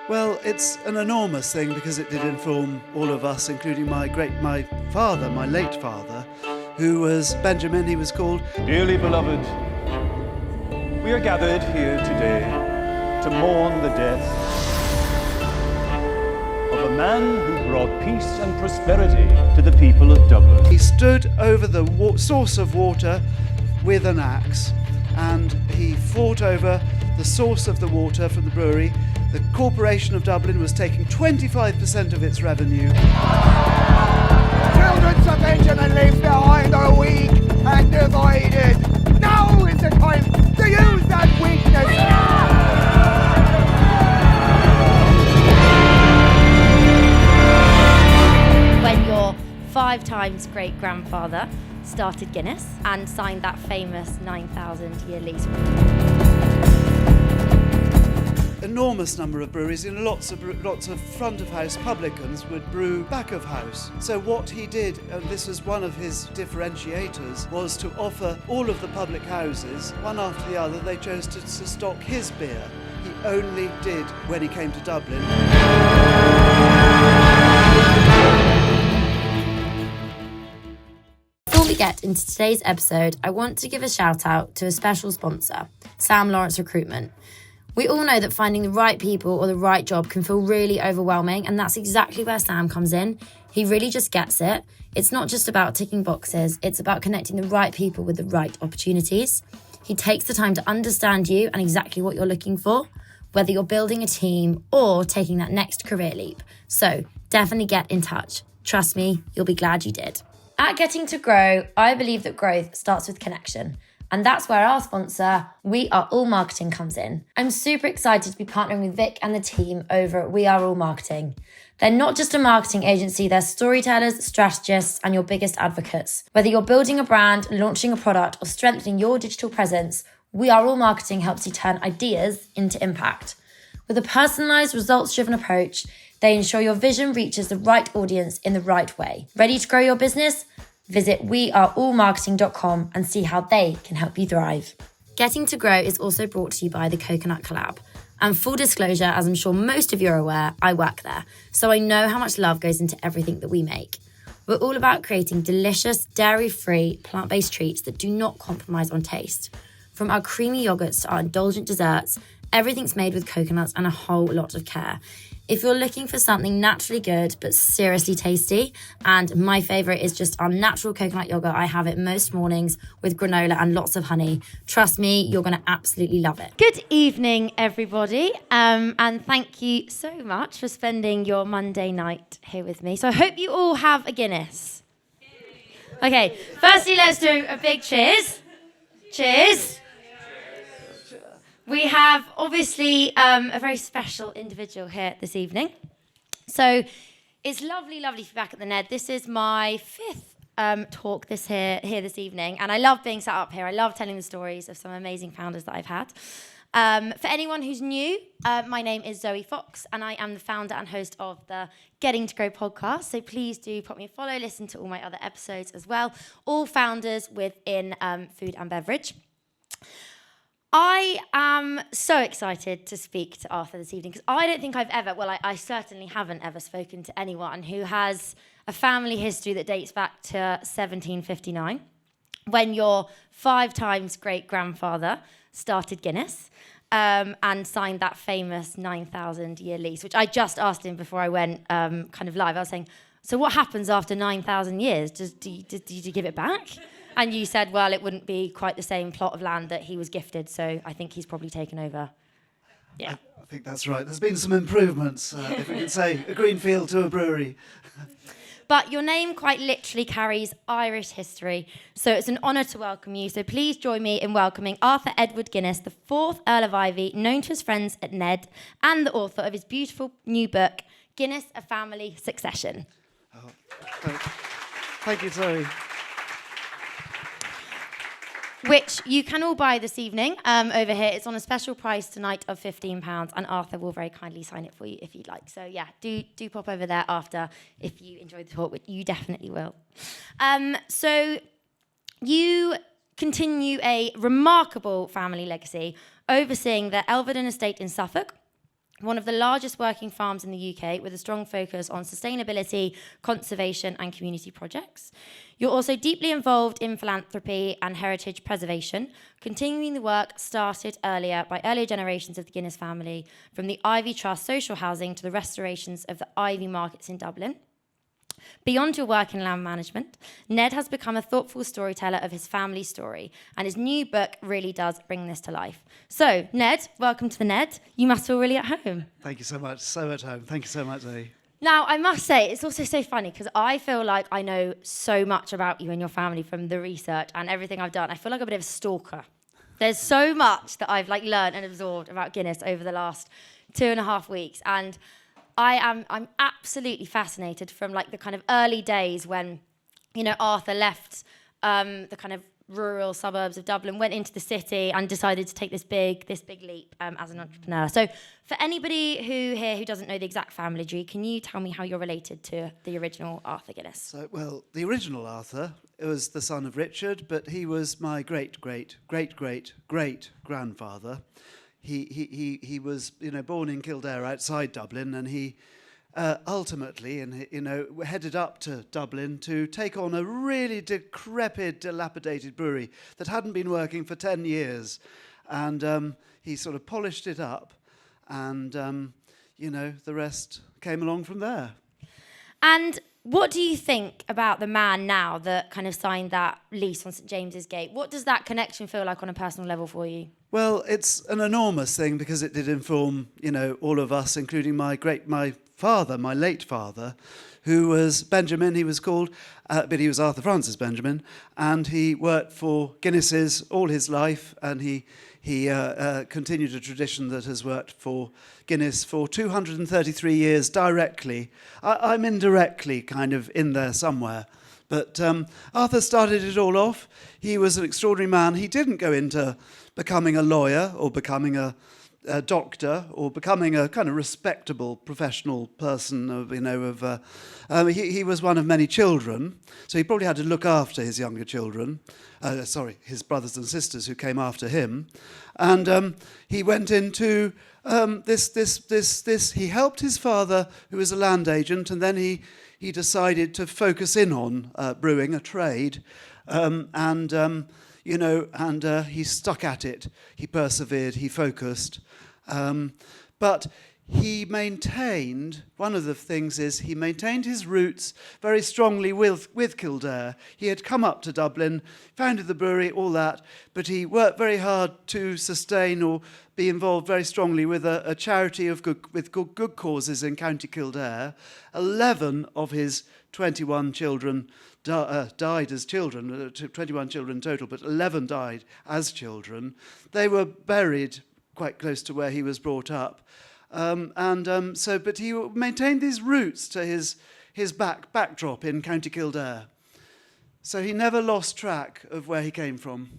Well, it's an enormous thing because it did inform all of us, including my late father, who was Benjamin, he was called. Dearly beloved, we are gathered here today to mourn the death of a man who brought peace and prosperity to the people of Dublin. He stood over the source of water with an axe, and he fought over the source of the water from the brewery. The Corporation of Dublin was taking 25% of its revenue. Children of Benjamin leaves behind are weak and divided. Now is the time to use that weakness. When your 5 times great-grandfather started Guinness and signed that famous 9,000-year lease. Enormous number of breweries, and lots of front of house publicans would brew back of house. So what he did, and this was one of his differentiators, was to offer all of the public houses, one after the other, they chose to stock his beer. He only did when he came to Dublin. Before we get into today's episode, I want to give a shout out to a special sponsor, Sam Lawrence Recruitment. We all know that finding the right people or the right job can feel really overwhelming, and that's exactly where Sam comes in. He really just gets it. It's not just about ticking boxes, it's about connecting the right people with the right opportunities. He takes the time to understand you and exactly what you're looking for, whether you're building a team or taking that next career leap. So definitely get in touch. Trust me, you'll be glad you did. At Getting to Grow, I believe that growth starts with connection. And that's where our sponsor, We Are All Marketing, comes in. I'm super excited to be partnering with Vic and the team over at We Are All Marketing. They're not just a marketing agency, they're storytellers, strategists, and your biggest advocates. Whether you're building a brand, launching a product, or strengthening your digital presence, We Are All Marketing helps you turn ideas into impact. With a personalised, results-driven approach, they ensure your vision reaches the right audience in the right way. Ready to grow your business? Visit weareallmarketing.com and see how they can help you thrive. Getting to Grow is also brought to you by the Coconut Collab. And full disclosure, as I'm sure most of you are aware, I work there, so I know how much love goes into everything that we make. We're all about creating delicious, dairy-free, plant-based treats that do not compromise on taste. From our creamy yogurts to our indulgent desserts, everything's made with coconuts and a whole lot of care. If you're looking for something naturally good but seriously tasty, and my favourite is just our natural coconut yogurt, I have it most mornings with granola and lots of honey. Trust me, you're going to absolutely love it. Good evening, everybody, and thank you so much for spending your Monday night here with me. So I hope you all have a Guinness. Okay, firstly, let's do a big cheers. Cheers. We have, obviously, a very special individual here this evening. So it's lovely to be back at the Ned. This is my 5th talk here this evening, and I love being sat up here. I love telling the stories of some amazing founders that I've had. For anyone who's new, my name is Zoe Fox, and I am the founder and host of the Getting to Grow podcast. So please do pop me a follow, listen to all my other episodes as well. All founders within food and beverage. I am so excited to speak to Arthur this evening because I don't think I've ever, I certainly haven't ever spoken to anyone who has a family history that dates back to 1759, when your 5 times great-grandfather started Guinness and signed that famous 9,000-year lease, which I just asked him before I went kind of live. I was saying, so what happens after 9,000 years? Do you give it back? And you said, well, it wouldn't be quite the same plot of land that he was gifted, so I think he's probably taken over. Yeah. I think that's right. There's been some improvements, if we can say, a greenfield to a brewery. But your name quite literally carries Irish history, so it's an honour to welcome you. So please join me in welcoming Arthur Edward Guinness, the 4th Earl of Iveagh, known to his friends at Ned, and the author of his beautiful new book, Guinness, A Family Succession. Oh, thank you, Zoe. Which you can all buy this evening over here. It's on a special price tonight of £15, and Arthur will very kindly sign it for you if you'd like. So yeah, do pop over there after if you enjoyed the talk, which you definitely will. So you continue a remarkable family legacy, overseeing the Elvedon estate in Suffolk, one of the largest working farms in the UK with a strong focus on sustainability, conservation and community projects. You're also deeply involved in philanthropy and heritage preservation, continuing the work started by earlier generations of the Guinness family, from the Iveagh Trust social housing to the restorations of the Iveagh markets in Dublin. Beyond your work in land management, Ned has become a thoughtful storyteller of his family story, and his new book really does bring this to life. So, Ned, welcome to the Ned. You must feel really at home. Thank you so much. So at home. Thank you so much, Zoe. Now, I must say, it's also so funny because I feel like I know so much about you and your family from the research and everything I've done. I feel like a bit of a stalker. There's so much that I've learned and absorbed about Guinness over the last 2.5 weeks, and I'm absolutely fascinated from the kind of early days when, Arthur left the kind of rural suburbs of Dublin, went into the city and decided to take this big leap as an entrepreneur. So for anybody who doesn't know the exact family tree, can you tell me how you're related to the original Arthur Guinness? So, well, the original Arthur was the son of Richard, but he was my great-great-great-great-grandfather. He was, born in Kildare outside Dublin, and he ultimately, headed up to Dublin to take on a really decrepit, dilapidated brewery that hadn't been working for 10 years. And he sort of polished it up, and, the rest came along from there. And what do you think about the man now that kind of signed that lease on St James's Gate? What does that connection feel like on a personal level for you? Well, it's an enormous thing because it did inform, all of us, including my late father, who was Benjamin, he was called, but he was Arthur Francis Benjamin, and he worked for Guinness's all his life, and he continued a tradition that has worked for Guinness for 233 years directly. I'm indirectly kind of in there somewhere. But Arthur started it all off. He was an extraordinary man. He didn't go into becoming a lawyer or becoming a doctor or becoming a kind of respectable professional person. He was one of many children, so he probably had to look after his younger children. His brothers and sisters who came after him, and he went into this. He helped his father, who was a land agent, and then he decided to focus in on brewing, a trade, and he stuck at it. He persevered, he focused. But he maintained, one of the things is he maintained his roots very strongly with Kildare. He had come up to Dublin, founded the brewery, all that, but he worked very hard to sustain or be involved very strongly with a charity with good causes in County Kildare. 11 of his 21 children died as children, 21 children total, but 11 died as children. They were buried quite close to where he was brought up. But he maintained these roots to his backdrop in County Kildare. So he never lost track of where he came from.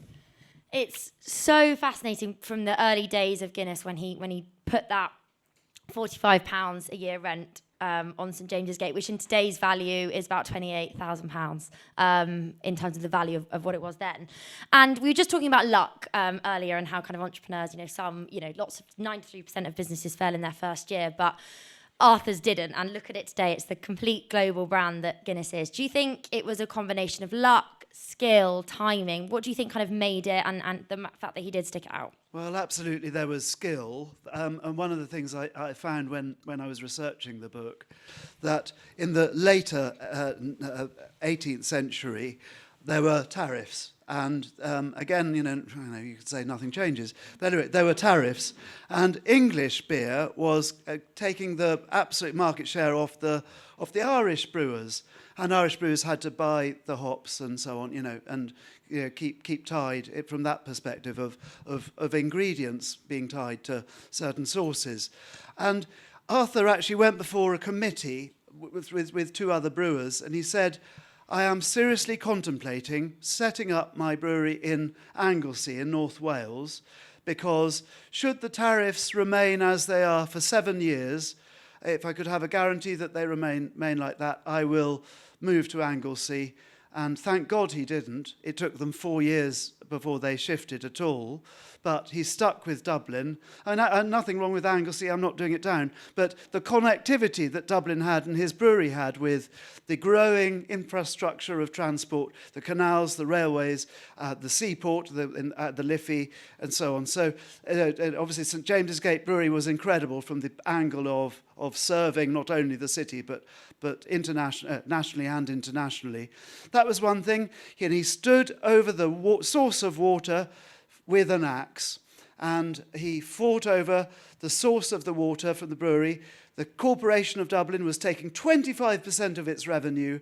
It's so fascinating from the early days of Guinness when he put that £45 a year rent on St James's Gate, which in today's value is about £28,000 in terms of the value of what it was then. And we were just talking about luck earlier and how kind of entrepreneurs, lots of 93% of businesses fail in their first year, but Arthur's didn't. And look at it today, it's the complete global brand that Guinness is. Do you think it was a combination of luck, skill, timing? What do you think kind of made it and the fact that he did stick it out? Well, absolutely, there was skill. And one of the things I found when I was researching the book, that in the later 18th century, there were tariffs. And again, you could say nothing changes. But anyway, there were tariffs. And English beer was taking the absolute market share off the Irish brewers. And Irish brewers had to buy the hops and so on, and keep tied from that perspective of ingredients being tied to certain sources. And Arthur actually went before a committee with two other brewers, and he said, I am seriously contemplating setting up my brewery in Anglesey in North Wales, because should the tariffs remain as they are for 7 years, if I could have a guarantee that they remain like that, I will move to Anglesey And thank God he didn't. It took them 4 years before they shifted at all. But he stuck with Dublin. And nothing wrong with Anglesey, I'm not doing it down. But the connectivity that Dublin had and his brewery had with the growing infrastructure of transport, the canals, the railways, the seaport, the Liffey, and so on. So obviously St James's Gate Brewery was incredible from the angle of serving not only the city, but nationally and internationally. That was one thing. And he stood over the source of water with an axe, and he fought over the source of the water from the brewery. The Corporation of Dublin was taking 25% of its revenue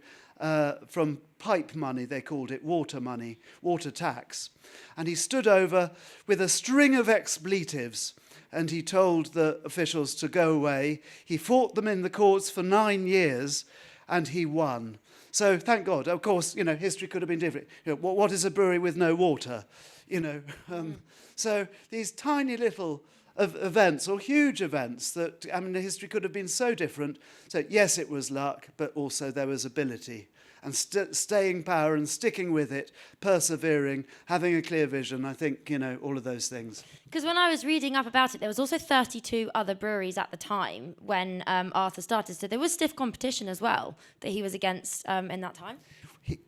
from pipe money, they called it, water money, water tax. And he stood over with a string of expletives, and he told the officials to go away. He fought them in the courts for 9 years, and he won. So thank God. Of course, history could have been different. What is a brewery with no water? So these tiny little events, or huge events, that, the history could have been so different. So yes, it was luck, but also there was ability. And staying power and sticking with it, persevering, having a clear vision, I think, all of those things. Because when I was reading up about it, there was also 32 other breweries at the time when Arthur started. So there was stiff competition as well that he was against in that time.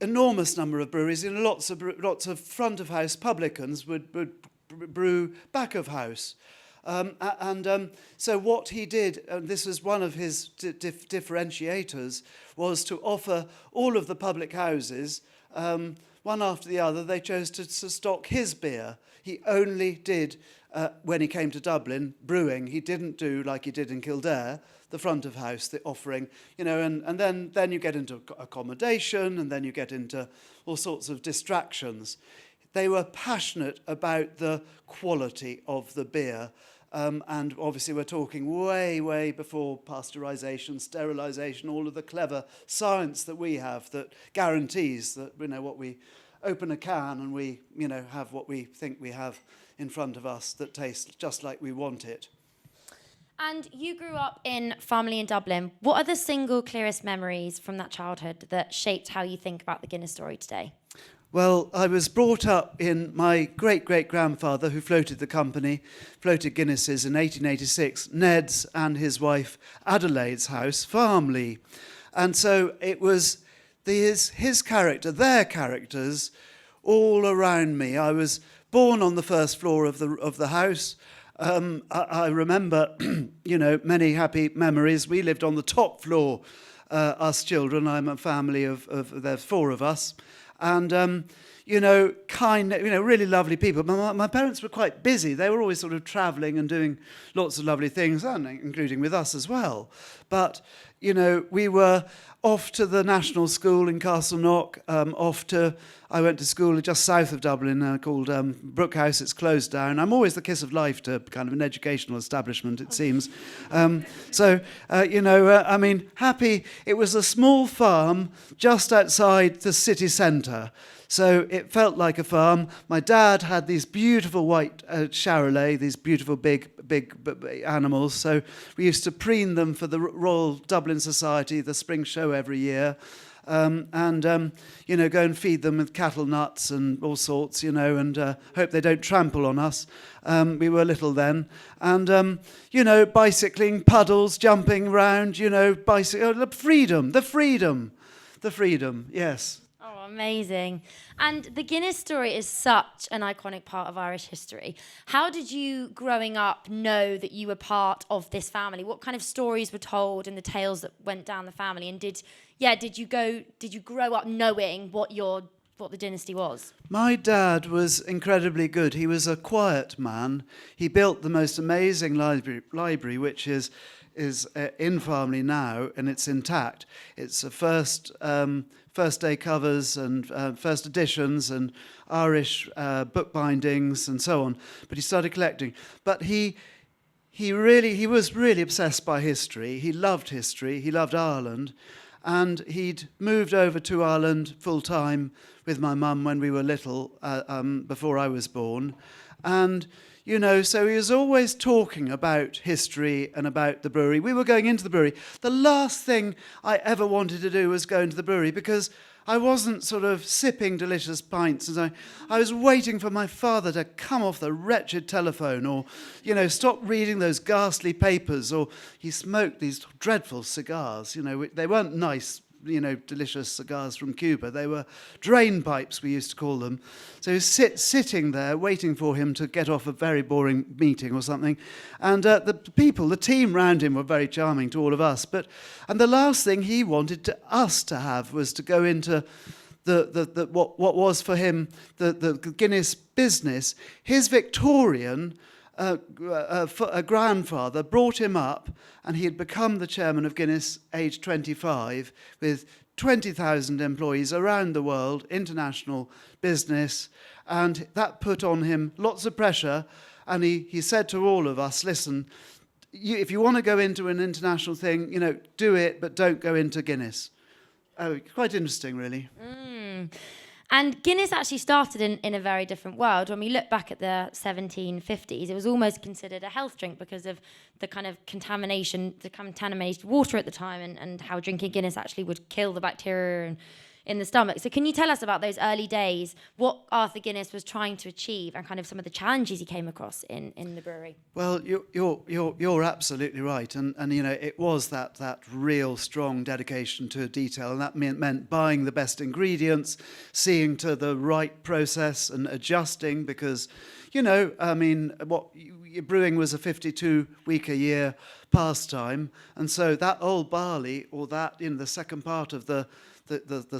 Enormous number of breweries, lots of front of house publicans would brew back of house. So what he did, and this was one of his differentiators, was to offer all of the public houses, one after the other, they chose to stock his beer. He only did, when he came to Dublin, brewing. He didn't do, like he did in Kildare, the front of house, the offering, and then you get into accommodation, and then you get into all sorts of distractions. They were passionate about the quality of the beer. And obviously we're talking way, way before pasteurization, sterilization, all of the clever science that we have that guarantees that, what we open a can and we, have what we think we have in front of us that tastes just like we want it. And you grew up in family in Dublin. What are the single clearest memories from that childhood that shaped how you think about the Guinness story today? Well, I was brought up in my great-great-grandfather, who floated the company, floated Guinnesses in 1886, Ned's and his wife Adelaide's house, Farmley. And so it was his character, their characters, all around me. I was born on the first floor of the house. I remember, many happy memories. We lived on the top floor, us children. I'm a family of there's 4 of us. And, kind, really lovely people. My parents were quite busy. They were always sort of travelling and doing lots of lovely things, and including with us as well. But, we were off to the National School in Castleknock, I went to school just south of Dublin called Brookhouse. It's closed down. I'm always the kiss of life to kind of an educational establishment, it seems. Happy. It was a small farm just outside the city centre. So it felt like a farm. My dad had these beautiful white charolais, these beautiful big animals. So we used to preen them for the Royal Dublin Society, the spring show every year. Go and feed them with cattle nuts and all sorts, and hope they don't trample on us. We were little then. And, bicycling, puddles, jumping around, the freedom, yes. Oh, amazing. And the Guinness story is such an iconic part of Irish history. How did you, growing up, know that you were part of this family? What kind of stories were told and the tales that went down the family? And did you grow up knowing what the dynasty was? My dad was incredibly good. He was a quiet man. He built the most amazing library, which is in Farmley now, and it's intact. It's a first day covers and first editions and Irish book bindings and so on. But he started collecting. But he was really obsessed by history. He loved history. He loved Ireland. And he'd moved over to Ireland full-time with my mum when we were little, before I was born. And, so he was always talking about history and about the brewery. We were going into the brewery. The last thing I ever wanted to do was go into the brewery because I wasn't sort of sipping delicious pints. And I was waiting for my father to come off the wretched telephone or, stop reading those ghastly papers. Or he smoked these dreadful cigars. They weren't nice, delicious cigars from Cuba. They were drain pipes, we used to call them. So he was sitting there waiting for him to get off a very boring meeting or something. And the team round him were very charming to all of us. And the last thing he wanted us to have was to go into what was for him the Guinness business. His Victorian a grandfather brought him up, and he had become the chairman of Guinness aged 25 with 20,000 employees around the world, international business, and that put on him lots of pressure. And he said to all of us, listen, if you want to go into an international thing, do it, but don't go into Guinness. Oh, quite interesting, really. And Guinness actually started in a very different world. When we look back at the 1750s, it was almost considered a health drink because of the kind of contaminated water at the time and how drinking Guinness actually would kill the bacteria in the stomach. So can you tell us about those early days, what Arthur Guinness was trying to achieve and kind of some of the challenges he came across in the brewery? Well, you're absolutely right. And it was that real strong dedication to detail. And that meant buying the best ingredients, seeing to the right process and adjusting because, brewing was a 52-week-a-year pastime. And so that old barley or that in the second part of the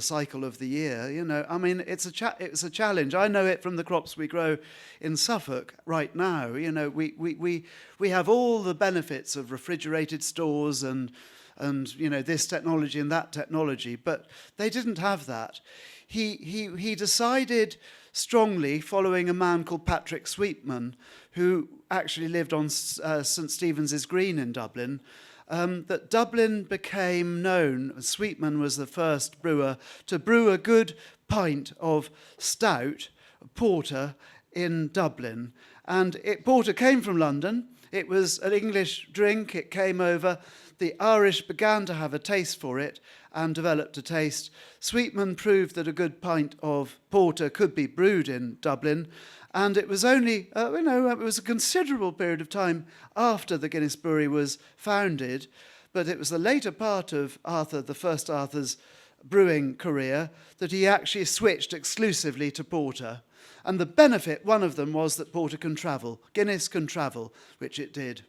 cycle of the year, it's a challenge. I know it from the crops we grow in Suffolk right now. We have all the benefits of refrigerated stores and this technology and that technology, but they didn't have that. He decided strongly, following a man called Patrick Sweetman, who actually lived on St Stephen's Green in Dublin, that Dublin became known. Sweetman was the first brewer to brew a good pint of stout porter in Dublin. And porter came from London. It was an English drink. It came over. The Irish began to have a taste for it and developed a taste. Sweetman proved that a good pint of porter could be brewed in Dublin. And it was only, it was a considerable period of time after the Guinness Brewery was founded, but it was the later part of Arthur's brewing career, that he actually switched exclusively to porter. And the benefit, one of them, was that porter can travel. Guinness can travel, which it did.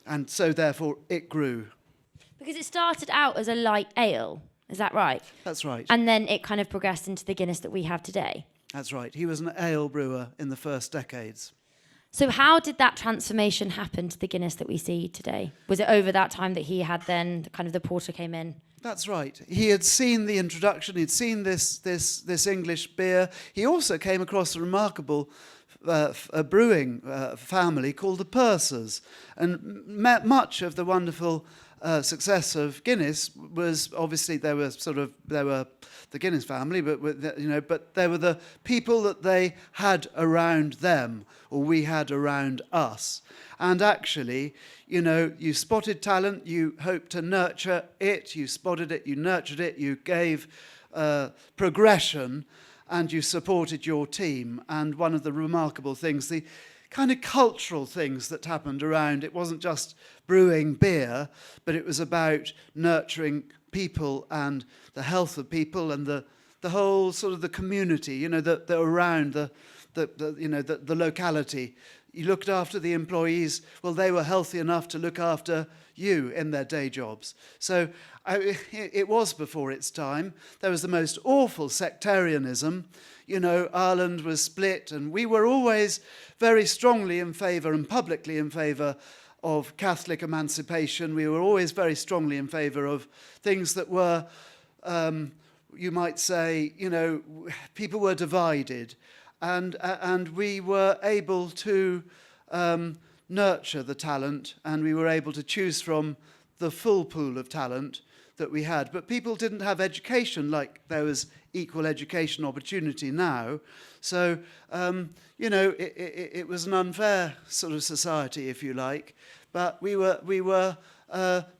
And so, therefore, it grew. Because it started out as a light ale, is that right? That's right. And then it kind of progressed into the Guinness that we have today. That's right. He was an ale brewer in the first decades. So how did that transformation happen to the Guinness that we see today? Was it over that time that he had then, kind of the porter came in? That's right. He had seen the introduction. He'd seen this English beer. He also came across a remarkable brewing family called the Pursers. And much of the wonderful success of Guinness was obviously there were the Guinness family, but there were the people that they had around them, or we had around us. And actually, you spotted talent, you hoped to nurture it, you spotted it, you nurtured it, you gave progression, and you supported your team. And one of the remarkable things, the kind of cultural things that happened around, it wasn't just brewing beer, but it was about nurturing people and the health of people and the whole sort of the community, the around the locality. You looked after the employees. Well, they were healthy enough to look after you in their day jobs. So it was before its time. There was the most awful sectarianism. Ireland was split, and we were always very strongly in favour and publicly in favour of Catholic emancipation. We were always very strongly in favour of things that were, you might say, people were divided. And we were able to nurture the talent, and we were able to choose from the full pool of talent that we had. But people didn't have education like there was equal education opportunity now. So, it was an unfair sort of society, if you like. But we were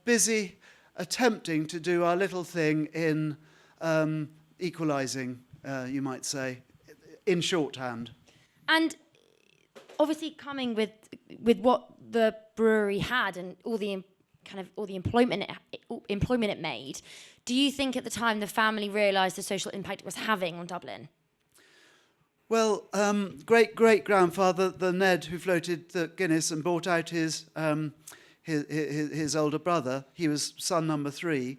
busy attempting to do our little thing in equalising, you might say, in shorthand. And obviously, coming with what the brewery had and all the employment it made, do you think at the time the family realised the social impact it was having on Dublin? Well, great-grandfather, the Ned who floated the Guinness and bought out his older brother, he was son number 3.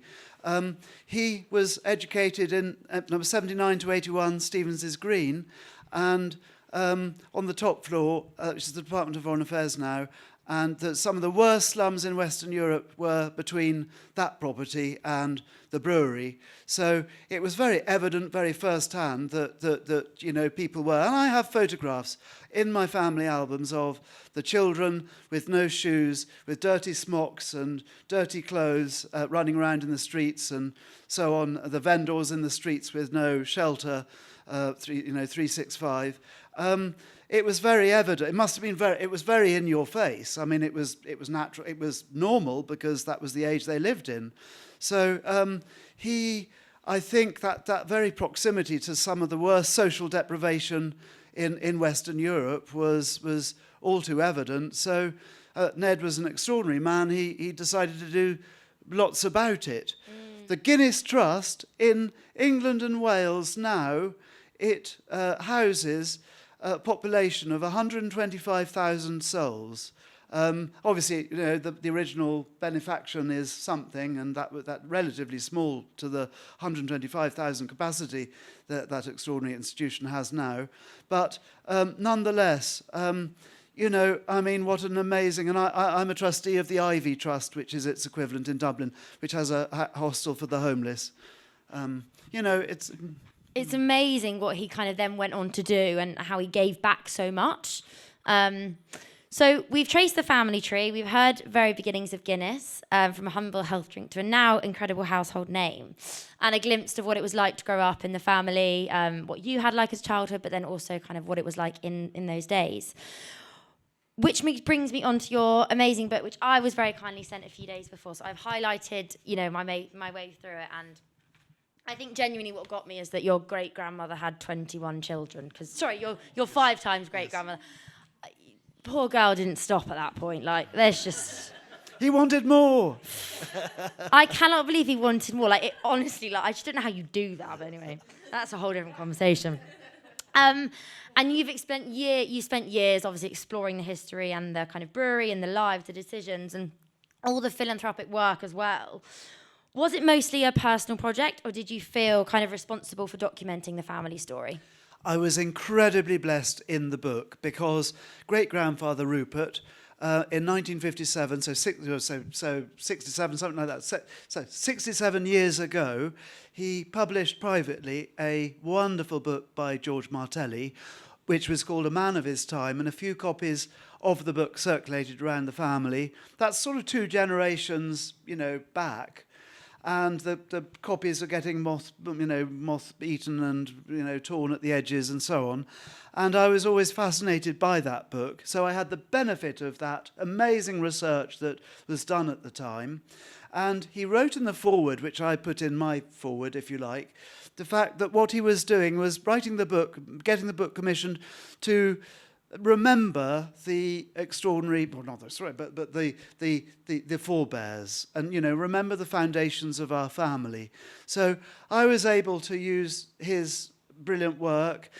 He was educated in number 79 to 81 Stevens's Green, and on the top floor, which is the Department of Foreign Affairs now, and some of the worst slums in Western Europe were between that property and the brewery. So it was very evident, very first-hand, that people were. And I have photographs in my family albums of the children with no shoes, with dirty smocks and dirty clothes, running around in the streets and so on. The vendors in the streets with no shelter, 365. It was very evident. It must have been it was very in your face. I mean, it was natural. It was normal because that was the age they lived in. So I think that very proximity to some of the worst social deprivation in Western Europe was all too evident. So Ned was an extraordinary man. He decided to do lots about it. The Guinness Trust in England and Wales now, it houses a population of 125,000 souls. Obviously, the original benefaction is something, and that relatively small to the 125,000 capacity that extraordinary institution has now. But nonetheless, what an amazing... And I'm a trustee of the Ivy Trust, which is its equivalent in Dublin, which has a hostel for the homeless. It's amazing what he kind of then went on to do and how he gave back so much. So we've traced the family tree. We've heard very beginnings of Guinness, from a humble health drink to a now incredible household name, and a glimpse of what it was like to grow up in the family, what you had like as childhood, but then also kind of what it was like in those days. Which brings me on to your amazing book, which I was very kindly sent a few days before. So I've highlighted, my way through it, and I think genuinely what got me is that your great-grandmother had 21 children. Your 5 times great-grandmother. Poor girl didn't stop at that point. There's just... He wanted more. I cannot believe he wanted more. Honestly, I just don't know how you do that. But anyway, that's a whole different conversation. And you spent years, obviously, exploring the history and the kind of brewery and the lives, the decisions, and all the philanthropic work as well. Was it mostly a personal project, or did you feel kind of responsible for documenting the family story? I was incredibly blessed in the book because great-grandfather Rupert, in 1957, so 67, something like that, so 67 years ago, he published privately a wonderful book by George Martelli, which was called A Man of His Time, and a few copies of the book circulated around the family. That's sort of 2 generations, back. And the copies are getting moth-eaten and torn at the edges and so on. And I was always fascinated by that book. So I had the benefit of that amazing research that was done at the time. And he wrote in the foreword, which I put in my foreword, if you like, the fact that what he was doing was writing the book, getting the book commissioned to remember the extraordinary, well, not the story, but the forebears, and remember the foundations of our family. So I was able to use his brilliant work,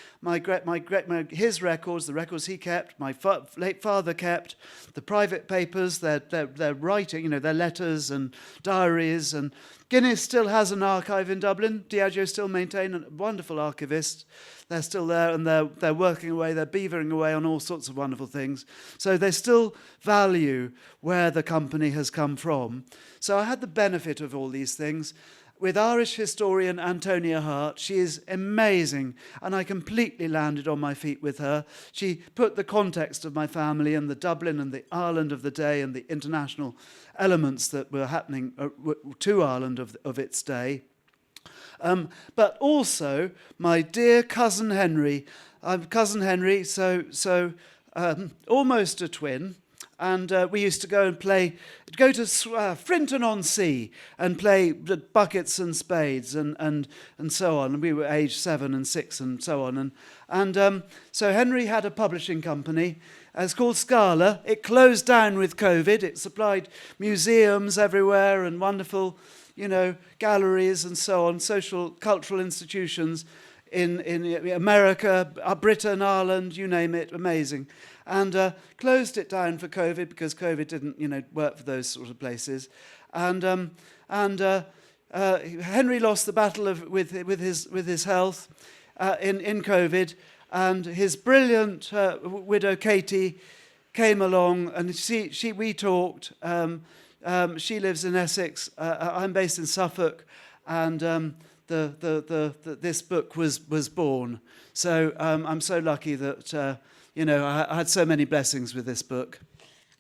his records, the records he kept, my late father kept, the private papers, their writing, their letters and diaries. And Guinness still has an archive in Dublin. Diageo still maintain a wonderful archivist. They're still there, and they're working away, they're beavering away on all sorts of wonderful things. So they still value where the company has come from. So I had the benefit of all these things. With Irish historian Antonia Hart, she is amazing, and I completely landed on my feet with her. She put the context of my family and the Dublin and the Ireland of the day and the international elements that were happening to Ireland of its day. But also my dear cousin Henry. I'm cousin Henry, so almost a twin. And we used to go to Frinton-on-Sea and play buckets and spades and so on. And we were aged 7 and 6 and so on. So Henry had a publishing company. It's called Scala. It closed down with COVID. It supplied museums everywhere and wonderful, galleries and so on, social, cultural institutions in America, Britain, Ireland, you name it, amazing. And closed it down for COVID because COVID didn't, work for those sort of places. And Henry lost the battle with his health in COVID, and his brilliant widow Katie came along, and we talked. She lives in Essex. I'm based in Suffolk, and this book was born. So I'm so lucky that I had so many blessings with this book.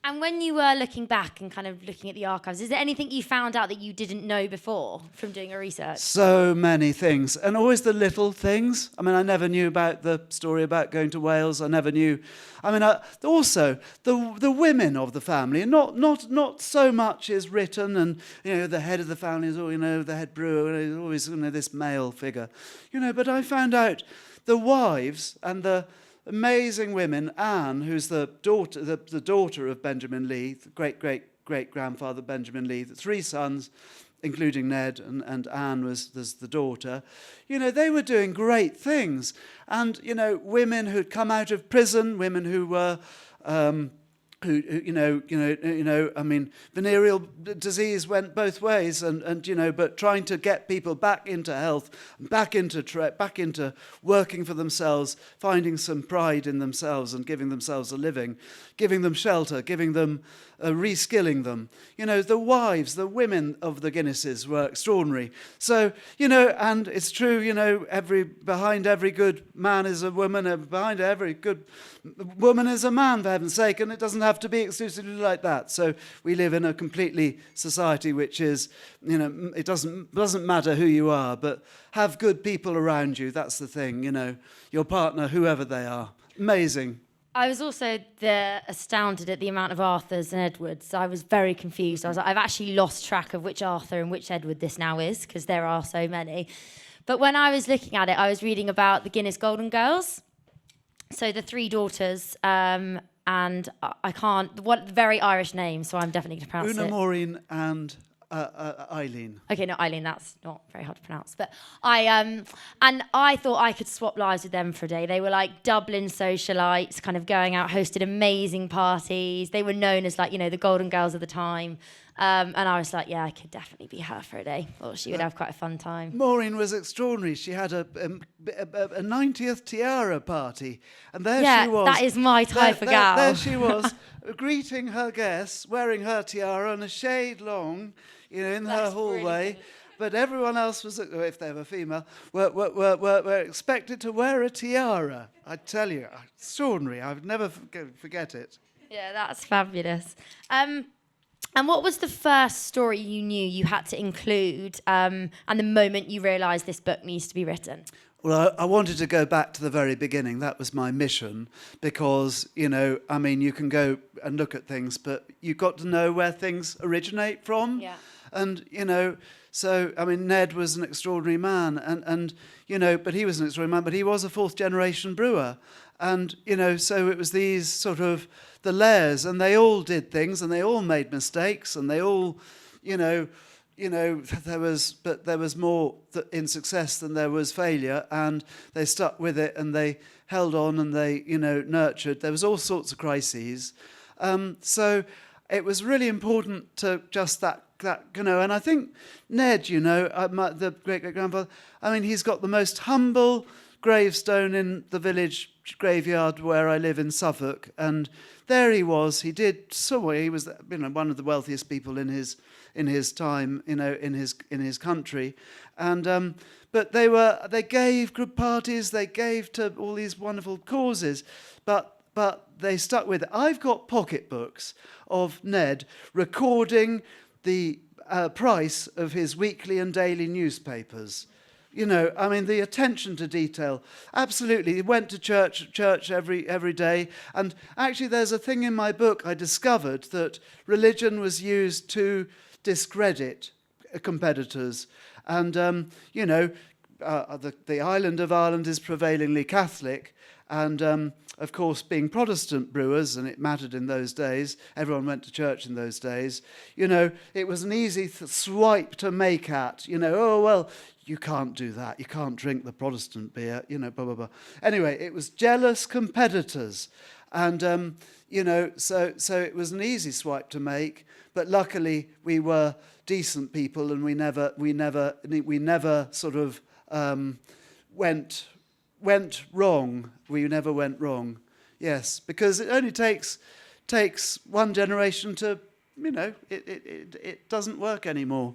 And when you were looking back and kind of looking at the archives, is there anything you found out that you didn't know before from doing your research? So many things, and always the little things. I mean, I never knew about the story about going to Wales. I never knew. I mean, also the women of the family, and not so much is written, and the head of the family is the head brewer is always this male figure, But I found out the wives and the amazing women. Anne, who's the daughter of Benjamin Lee, the great-great-great-grandfather Benjamin Lee, the 3 sons, including Ned, and Anne was the daughter. They were doing great things. And, women who'd come out of prison, women who were... venereal disease went both ways, but trying to get people back into health, back into working for themselves, finding some pride in themselves and giving themselves a living, giving them shelter, giving them, reskilling them. The wives, the women of the Guinnesses were extraordinary. So, and it's true, behind every good man is a woman, and behind every good woman is a man, for heaven's sake, and it doesn't have to be exclusively like that. So we live in a completely society which is, it doesn't matter who you are, but have good people around you. That's the thing, your partner, whoever they are. Amazing. I was also astounded at the amount of Arthurs and Edwards. I was very confused. I was like, I've actually lost track of which Arthur and which Edward this now is, because there are so many. But when I was looking at it, I was reading about the Guinness Golden Girls. So the 3 daughters, and I can't, very Irish names, so I'm definitely going to pronounce it. Una, Maureen and Eileen. Okay, not Eileen, that's not very hard to pronounce. But I thought I could swap lives with them for a day. They were like Dublin socialites, kind of going out, hosted amazing parties. They were known as the Golden Girls of the time. And I was like, yeah, I could definitely be her for a day. Thought she would have quite a fun time. Maureen was extraordinary. She had a 90th tiara party. And there she was. That is my type of gal. There she was, greeting her guests, wearing her tiara and a shade long, in her hallway. Really, but everyone else was, if they were female, were expected to wear a tiara. I tell you, extraordinary. I would never forget it. Yeah, that's fabulous. And what was the first story you knew you had to include, and the moment you realised this book needs to be written? Well, I wanted to go back to the very beginning. That was my mission, because, you can go and look at things, but you've got to know where things originate from. Yeah. And, Ned was an extraordinary man, but he was an extraordinary man, but he was a 4th-generation brewer. And, so it was these sort of the layers, and they all did things, and they all made mistakes, and they all, there was more in success than there was failure, and they stuck with it, and they held on, and they, nurtured. There was all sorts of crises. So it was really important to just that, and I think Ned, the great-great-grandfather, he's got the most humble gravestone in the village graveyard where I live in Suffolk, and there he was. He was one of the wealthiest people in his time, in his country, and but they gave good parties, they gave to all these wonderful causes, but they stuck with it. I've got pocketbooks of Ned recording the price of his weekly and daily newspapers. You know, I mean, the attention to detail. Absolutely. He went to church every day. And actually, there's a thing in my book I discovered that religion was used to discredit competitors. And, you know, the island of Ireland is prevailingly Catholic. And, of course, being Protestant brewers, and it mattered in those days, everyone went to church in those days, you know, it was an easy swipe to make at, you know, oh, well, you can't do that. You can't drink the Protestant beer, you know, blah, blah, blah. Anyway, it was jealous competitors. And, you know, so it was an easy swipe to make. But luckily, we were decent people, and we never sort of went wrong. We never went wrong. Yes, because it only takes one generation to, you know, it doesn't work anymore.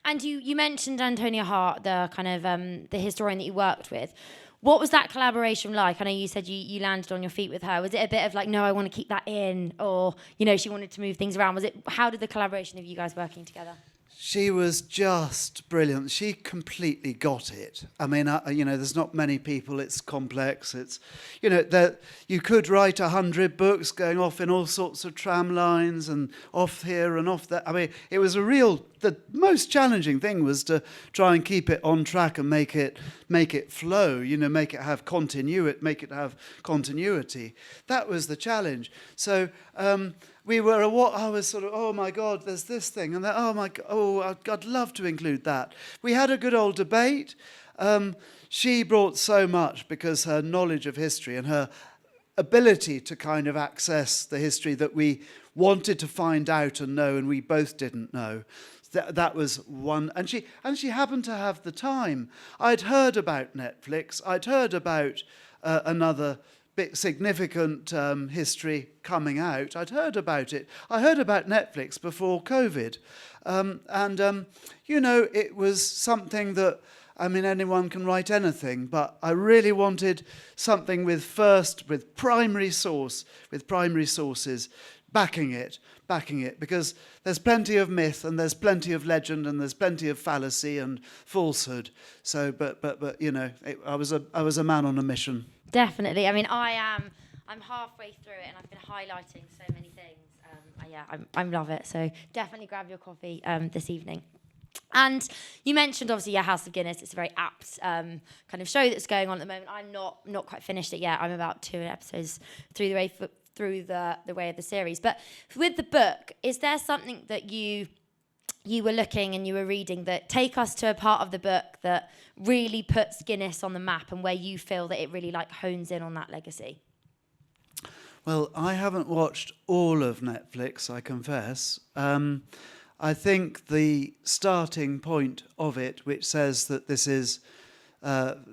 And you mentioned Antonia Hart, the kind of the historian that you worked with. What was that collaboration like? I know you said you landed on your feet with her. Was it a bit of like, no, I want to keep that in, or you know, she wanted to move things around? How did the collaboration of you guys working together? She was just brilliant. She completely got it. I mean, you know, there's not many people. It's complex. It's, you know, that you could write 100 books going off in all sorts of tram lines and off here and off there. I mean, it was the most challenging thing was to try and keep it on track and make it flow, you know, make it have continuity. That was the challenge. So, I was sort of, oh my God, there's this thing, and then, oh my God, I'd love to include that. We had a good old debate. She brought so much because her knowledge of history and her ability to kind of access the history that we wanted to find out and know, and we both didn't know. That was one, and she happened to have the time. I'd heard about Netflix. I'd heard about another big significant history coming out. I'd heard about it. I heard about Netflix before COVID. You know, it was something that, I mean, anyone can write anything, but I really wanted something with primary sources backing it, because there's plenty of myth and there's plenty of legend and there's plenty of fallacy and falsehood. So, but you know, I was a man on a mission. Definitely. I mean, I'm halfway through it and I've been highlighting so many things. I love it. So definitely grab your coffee this evening. And you mentioned, obviously, House of Guinness. It's a very apt kind of show that's going on at the moment. I'm not quite finished it yet. I'm about 2 episodes through the way of the series. But with the book, is there something that you were looking and you were reading that take us to a part of the book that really puts Guinness on the map and where you feel that it really like hones in on that legacy? Well, I haven't watched all of Netflix, I confess. I think the starting point of it, which says that this is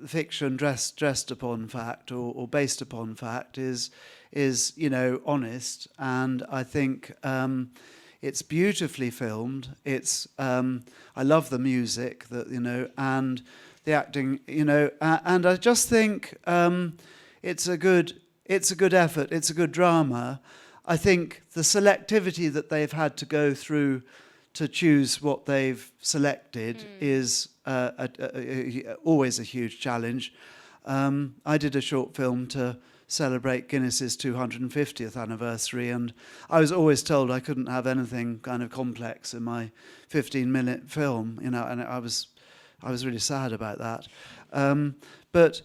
fiction dressed upon fact or based upon fact, is you know, honest, and I think it's beautifully filmed. It's I love the music, that you know, and the acting, you know, and I just think it's a good effort. It's a good drama. I think the selectivity that they've had to go through to choose what they've selected is always a huge challenge. I did a short film to celebrate Guinness's 250th anniversary, and I was always told I couldn't have anything kind of complex in my 15-minute film, you know, and I was really sad about that. But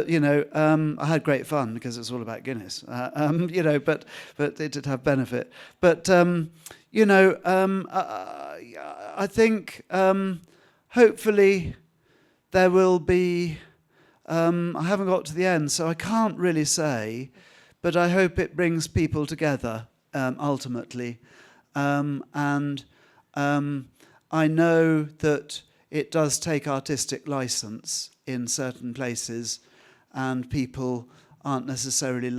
you know, I had great fun because it's all about Guinness, you know. But it did have benefit. But you know, I think hopefully there will be. I haven't got to the end, so I can't really say, but I hope it brings people together ultimately, and I know that it does take artistic license in certain places, and people aren't necessarily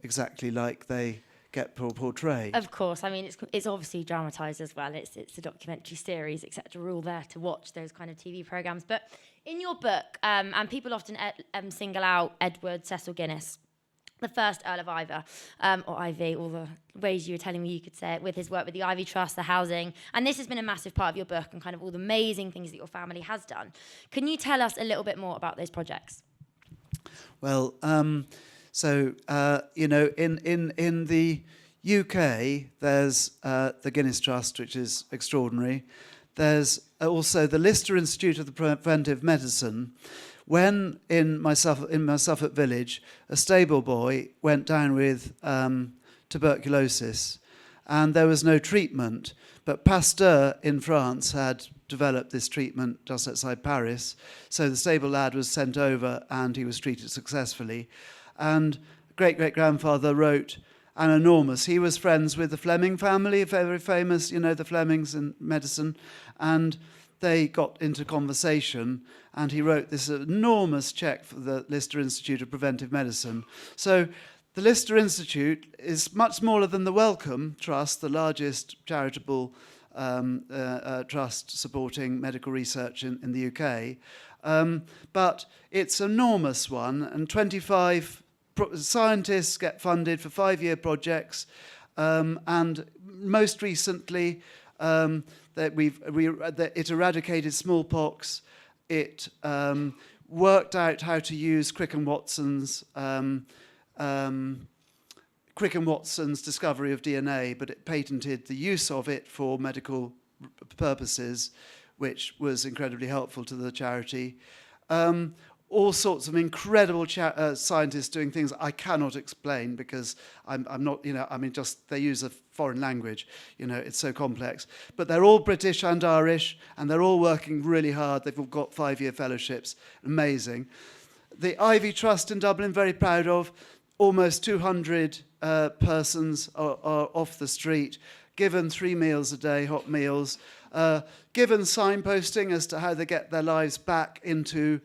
exactly like they get portrayed. Of course, I mean it's obviously dramatised as well. It's a documentary series, etc. We're all there to watch those kind of TV programmes. But in your book, and people often single out Edward Cecil Guinness the first Earl of Iveagh, or Ivy, all the ways you were telling me you could say it, with his work with the Ivy Trust, the housing. And this has been a massive part of your book and kind of all the amazing things that your family has done. Can you tell us a little bit more about those projects? Well, you know, in the UK, there's the Guinness Trust, which is extraordinary. There's also the Lister Institute of the Preventive Medicine. When in my Suffolk village, a stable boy went down with tuberculosis, and there was no treatment. But Pasteur in France had developed this treatment just outside Paris. So the stable lad was sent over, and he was treated successfully. And great-great-grandfather wrote an enormous. He was friends with the Fleming family, very famous, you know, the Flemings in medicine, and they got into conversation, and he wrote this enormous check for the Lister Institute of Preventive Medicine. So the Lister Institute is much smaller than the Wellcome Trust, the largest charitable trust supporting medical research in the UK. But it's an enormous one, and 25 scientists get funded for 5-year projects, and most recently that it eradicated smallpox. It worked out how to use Crick and Watson's discovery of DNA, but it patented the use of it for medical purposes, which was incredibly helpful to the charity. All sorts of incredible scientists doing things I cannot explain because I'm not, you know, I mean, just they use a foreign language, you know, it's so complex. But they're all British and Irish, and they're all working really hard. They've all got 5-year fellowships. Amazing. The Ivy Trust in Dublin, very proud of. Almost 200 persons are off the street, given 3 meals a day, hot meals, given signposting as to how they get their lives back into.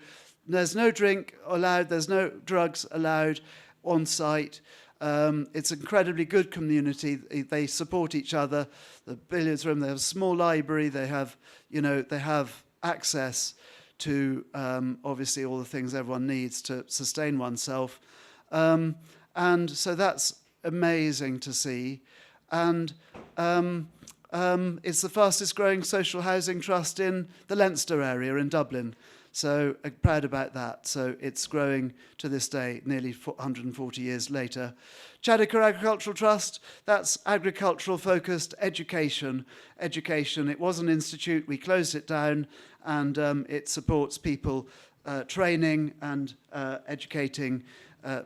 There's no drink allowed, there's no drugs allowed on site. It's an incredibly good community. They support each other. The billiards room, they have a small library, they have, you know, they have access to obviously all the things everyone needs to sustain oneself. And so that's amazing to see. And it's the fastest growing social housing trust in the Leinster area in Dublin. So proud about that. So it's growing to this day, nearly 140 years later. Chadwicker Agricultural Trust, that's agricultural focused education. It was an institute, we closed it down, and it supports people training and educating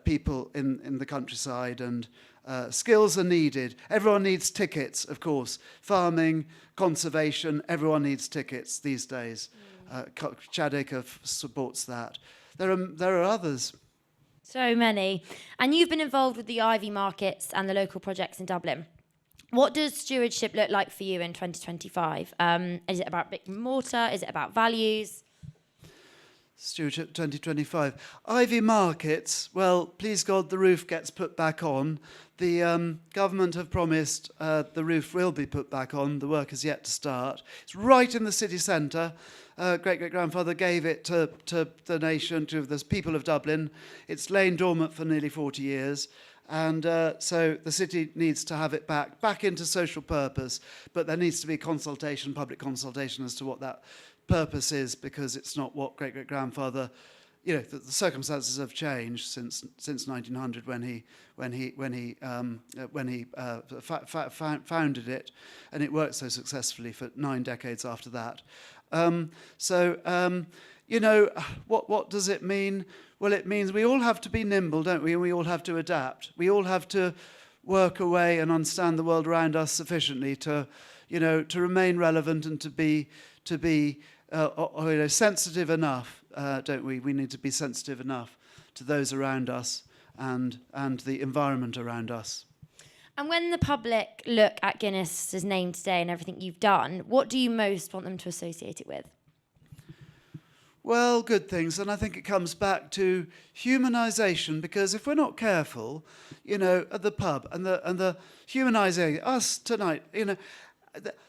people in the countryside, and skills are needed. Everyone needs tickets, of course. Farming, conservation, everyone needs tickets these days. Chadwick supports that. There are others. So many. And you've been involved with the Ivy markets and the local projects in Dublin. What does stewardship look like for you in 2025? Is it about brick and mortar? Is it about values? Stewardship 2025. Ivy markets, well, please God, the roof gets put back on. The government have promised the roof will be put back on. The work is yet to start. It's right in the city centre. Great-great-grandfather gave it to the nation, to the people of Dublin. It's lain dormant for nearly 40 years. And so the city needs to have it back into social purpose. But there needs to be public consultation as to what that purpose is, because it's not what great-great-grandfather, you know, the circumstances have changed since 1900 when he founded it, and it worked so successfully for 9 decades after that. You know, what does it mean? Well, it means we all have to be nimble, don't we? And we all have to adapt. We all have to work away and understand the world around us sufficiently to, you know, to remain relevant and to be sensitive enough, don't we? We need to be sensitive enough to those around us and the environment around us. And when the public look at Guinness's name today and everything you've done, what do you most want them to associate it with? Well, good things, and I think it comes back to humanisation, because if we're not careful, you know, at the pub and the humanising us tonight, you know,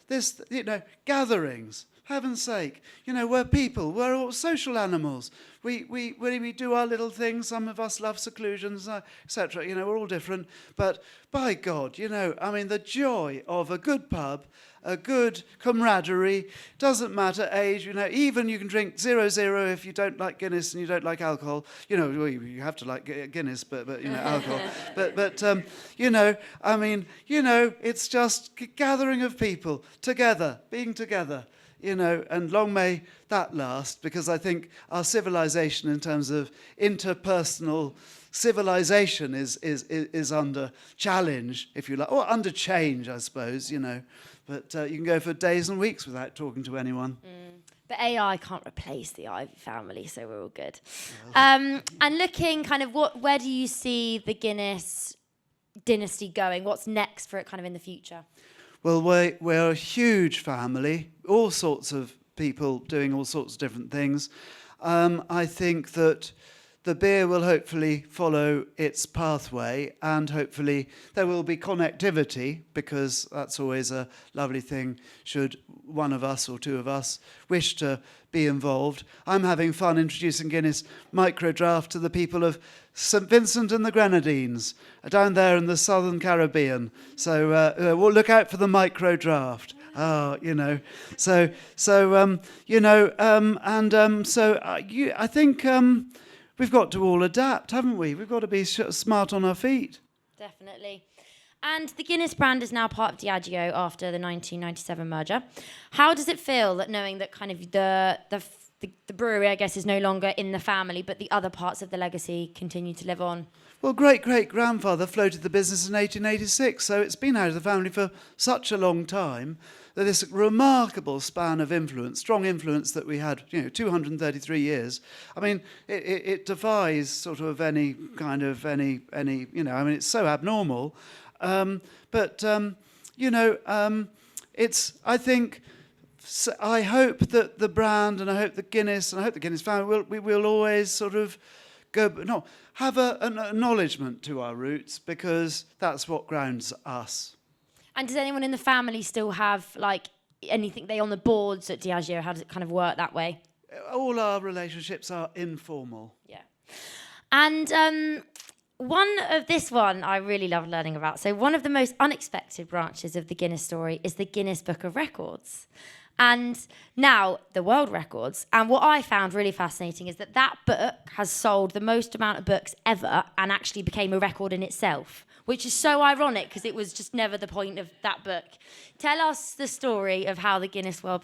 this, you know, gatherings, heaven's sake. We're people. We're all social animals. We do our little things. Some of us love seclusions, etc. We're all different. But by God, the joy of a good pub, a good camaraderie, doesn't matter age, even you can drink 0.0 if you don't like Guinness and you don't like alcohol. Well, you have to like Guinness, but alcohol. It's just a gathering of people together, being together. And long may that last, because I think our civilization, in terms of interpersonal civilization, is under challenge, if you like, or under change, I suppose. But you can go for days and weeks without talking to anyone. But AI can't replace the Iveagh family, so we're all good. And looking kind of where do you see the Guinness dynasty going? What's next for it kind of in the future? Well, we're a huge family, all sorts of people doing all sorts of different things. I think that the beer will hopefully follow its pathway, and hopefully there will be connectivity, because that's always a lovely thing should one of us or two of us wish to be involved. I'm having fun introducing Guinness microdraft to the people of St. Vincent and the Grenadines, down there in the southern Caribbean. So we'll look out for the microdraft. I think we've got to all adapt, haven't we? We've got to be smart on our feet. Definitely. And the Guinness brand is now part of Diageo after the 1997 merger. How does it feel knowing that kind of the brewery, I guess, is no longer in the family, but the other parts of the legacy continue to live on? Well, great-great-grandfather floated the business in 1886, so it's been out of the family for such a long time that this remarkable span of influence, strong influence that we had, 233 years. I mean, it defies sort of any kind of it's so abnormal. I hope that the brand, and I hope the Guinness, and I hope the Guinness family will always sort of have an acknowledgement to our roots, because that's what grounds us. And does anyone in the family still have anything on the boards at Diageo? How does it kind of work that way? All our relationships are informal. Yeah. And this one I really love learning about. So one of the most unexpected branches of the Guinness story is the Guinness Book of Records. And now the world records. And what I found really fascinating is that book has sold the most amount of books ever and actually became a record in itself, which is so ironic because it was just never the point of that book. Tell us the story of how the Guinness World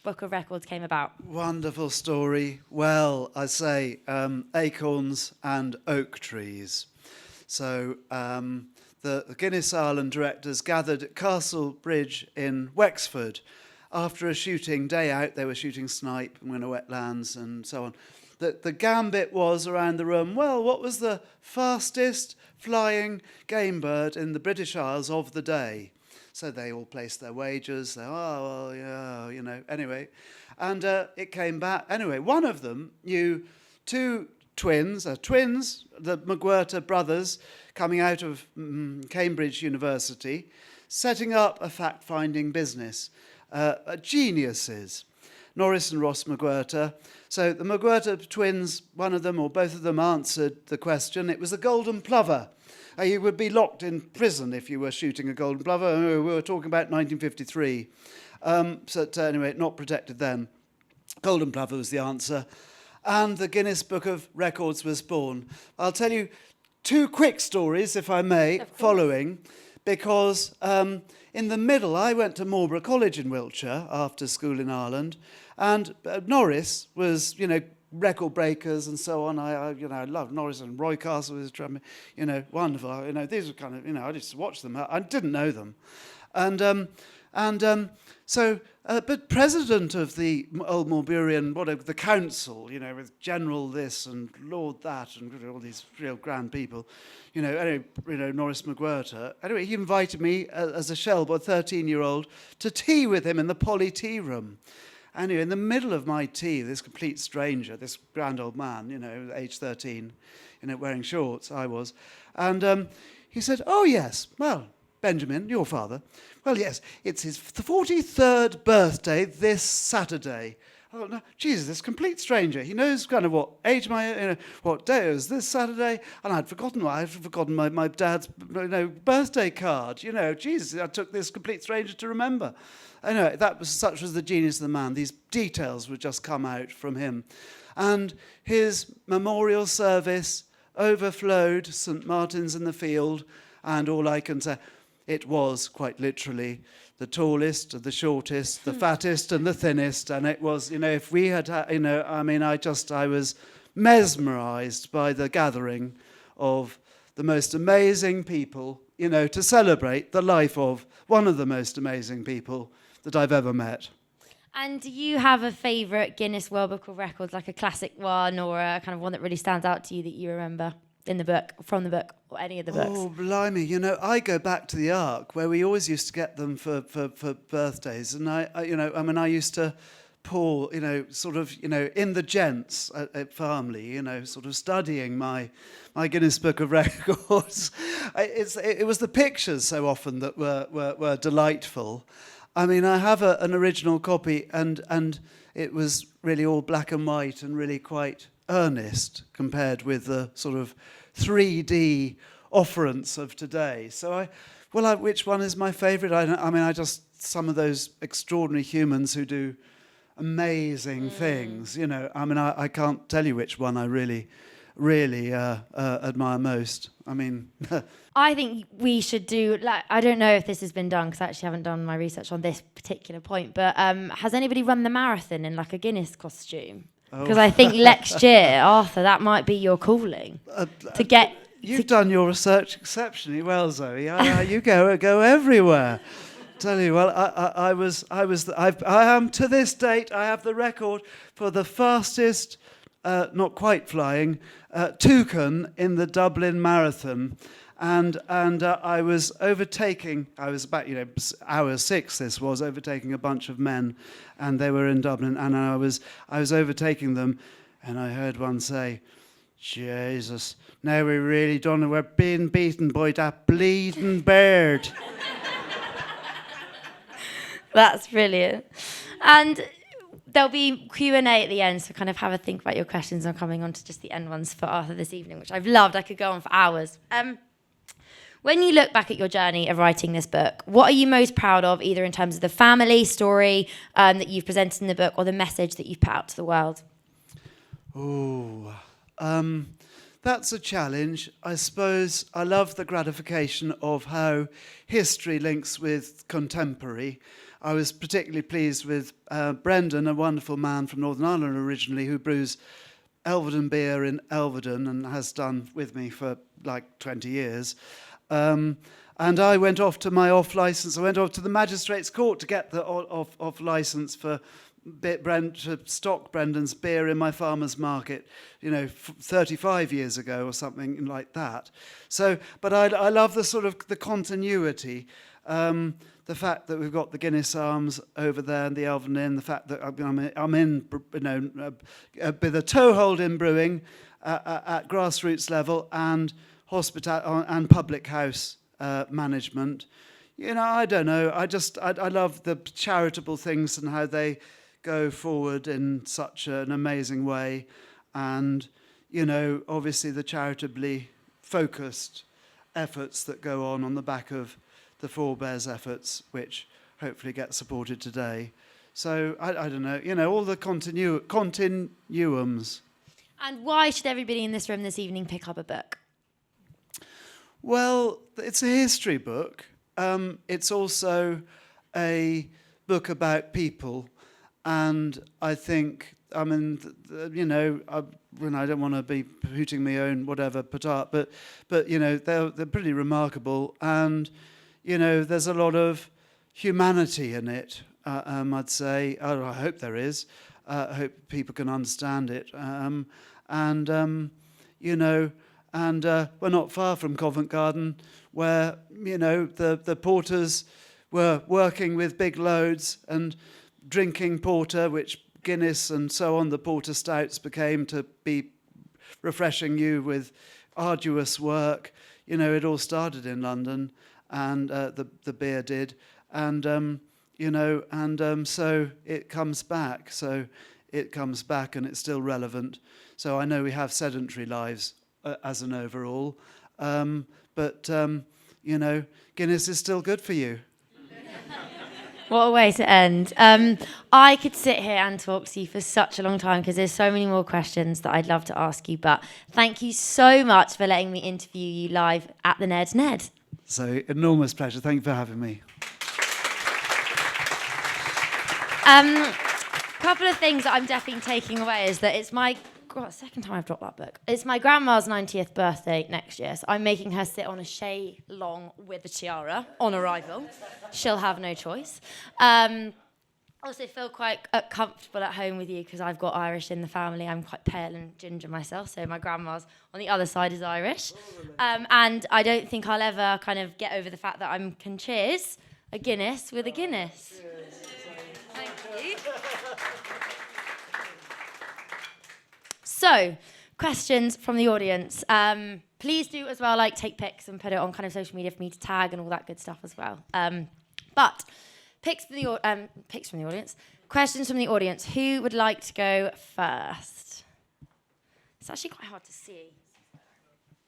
Book of Records came about. Wonderful story. Well, I say acorns and oak trees. So the Guinness Ireland directors gathered at Castle Bridge in Wexford after a shooting day out. They were shooting snipe in the wetlands and so on. The gambit was around the room, well, what was the fastest flying game bird in the British Isles of the day? So they all placed their wagers. Anyway. And it came back. Anyway, one of them knew two twins, the McWhirter brothers, coming out of Cambridge University, setting up a fact-finding business. Geniuses, Norris and Ross McWhirter. So the McWhirter twins, one of them or both of them answered the question. It was the golden plover. You would be locked in prison if you were shooting a golden plover. We were talking about 1953. Anyway, not protected then. Golden plover was the answer. And the Guinness Book of Records was born. I'll tell you two quick stories, if I may, following, because in the middle, I went to Marlborough College in Wiltshire after school in Ireland, and Norris was, record breakers and so on. I loved Norris, and Roy Castle was drumming, wonderful. These were kind of, I just watched them. I didn't know them, but president of the Old Moor Brewery and the council, with General this and Lord that and all these real grand people, Norris McWhirter. Anyway, he invited me as a shellboy, 13-year-old, to tea with him in the Poly tea room. Anyway, in the middle of my tea, this complete stranger, this grand old man, age 13, wearing shorts, I was, and he said, "Oh yes, well, Benjamin, your father, well, yes, it's his 43rd birthday this Saturday. Oh, no, Jesus, this complete stranger. He knows kind of what age what day it was this Saturday, and I'd forgotten my dad's birthday card. Jesus, I took this complete stranger to remember. Anyway, such was the genius of the man. These details would just come out from him. And his memorial service overflowed St. Martin's in the Field, and all I can say, it was quite literally the tallest, the shortest, the fattest, and the thinnest. And it was, if we had, I was mesmerized by the gathering of the most amazing people, to celebrate the life of one of the most amazing people that I've ever met. And do you have a favourite Guinness World Book of Records, like a classic one or a kind of one that really stands out to you that you remember in the book, from the book, or any of the books? Oh, blimey. I go back to the Ark, where we always used to get them for birthdays. And I used to pour, in the gents at Farmley, sort of studying my Guinness Book of Records. It was the pictures so often that were delightful. I have an original copy, and it was really all black and white and really quite earnest compared with the sort of 3D offerance of today. So which one is my favourite? Some of those extraordinary humans who do amazing things. I can't tell you which one I really admire most. I think we should do, I don't know if this has been done, because I actually haven't done my research on this particular point, but has anybody run the marathon in like a Guinness costume? Because I think next year, Arthur, that might be your calling. You've done your research exceptionally well, Zoe. You go everywhere. Tell you, well, I am to this date. I have the record for the fastest, not quite flying, toucan in the Dublin Marathon. And I was overtaking, I was about, hour 6 this was, overtaking a bunch of men, and they were in Dublin, and I was overtaking them, and I heard one say, Jesus, now we really don't know, we're being beaten by that bleeding bird. That's brilliant. And there'll be Q&A at the end, so kind of have a think about your questions. I'm coming on to just the end ones for Arthur this evening, which I've loved. I could go on for hours. When you look back at your journey of writing this book, what are you most proud of, either in terms of the family story that you've presented in the book or the message that you've put out to the world? Oh, that's a challenge. I suppose I love the gratification of how history links with contemporary. I was particularly pleased with Brendan, a wonderful man from Northern Ireland originally, who brews Elvedon beer in Elvedon and has done with me for like 20 years. And I went off to my off-licence. I went off to the magistrate's court to get the off-licence to stock Brendan's beer in my farmer's market, 35 years ago or something like that. So, but I love the sort of the continuity, the fact that we've got the Guinness Arms over there and the Elven Inn, the fact that I'm in, with a toehold in brewing at grassroots level and hospital and public house management. I don't know. I love the charitable things and how they go forward in such an amazing way, and obviously the charitably focused efforts that go on the back of the Forebears efforts, which hopefully get supported today. So I don't know. All the continuums. And why should everybody in this room this evening pick up a book? Well, it's a history book. It's also a book about people. And I think, I don't want to be hooting my own whatever petard, but they're pretty remarkable. And, there's a lot of humanity in it, I'd say. I hope there is. I hope people can understand it. And we're not far from Covent Garden, where, the porters were working with big loads and drinking porter, which Guinness and so on, the porter stouts became to be refreshing you with arduous work. It all started in London. and the beer did, and so it comes back. So it comes back, and it's still relevant. So I know we have sedentary lives as an overall, but Guinness is still good for you. What a way to end. I could sit here and talk to you for such a long time because there's so many more questions that I'd love to ask you. But thank you so much for letting me interview you live at the Ned's Ned. So enormous pleasure. Thank you for having me. Couple of things that I'm definitely taking away is that it's my second time I've dropped that book. It's my grandma's 90th birthday next year, so I'm making her sit on a Shay Long with a tiara on arrival. She'll have no choice. Also feel quite comfortable at home with you because I've got Irish in the family. I'm quite pale and ginger myself, so my grandma's on the other side is Irish. And I don't think I'll ever kind of get over the fact that I can cheers a Guinness with a Guinness. Thank you. So, questions from the audience. Please do as well, take pics and put it on kind of social media for me to tag and all that good stuff as well. But pics from the audience. Questions from the audience. Who would like to go first? It's actually quite hard to see.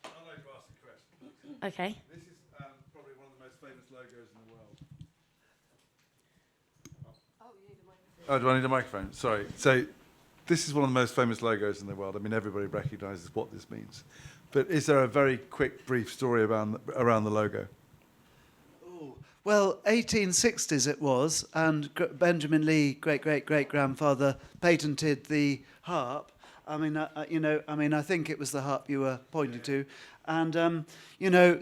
I'd like to ask a question. Okay. This is probably one of the most famous logos in the world. Oh, do I need a microphone? Sorry. So, this is one of the most famous logos in the world. I mean, everybody recognises what this means. But is there a very quick, brief story around the logo? Ooh. Well, 1860s it was, and Benjamin Lee, great-great-great-grandfather, patented the harp. I think it was the harp you were pointing to. And,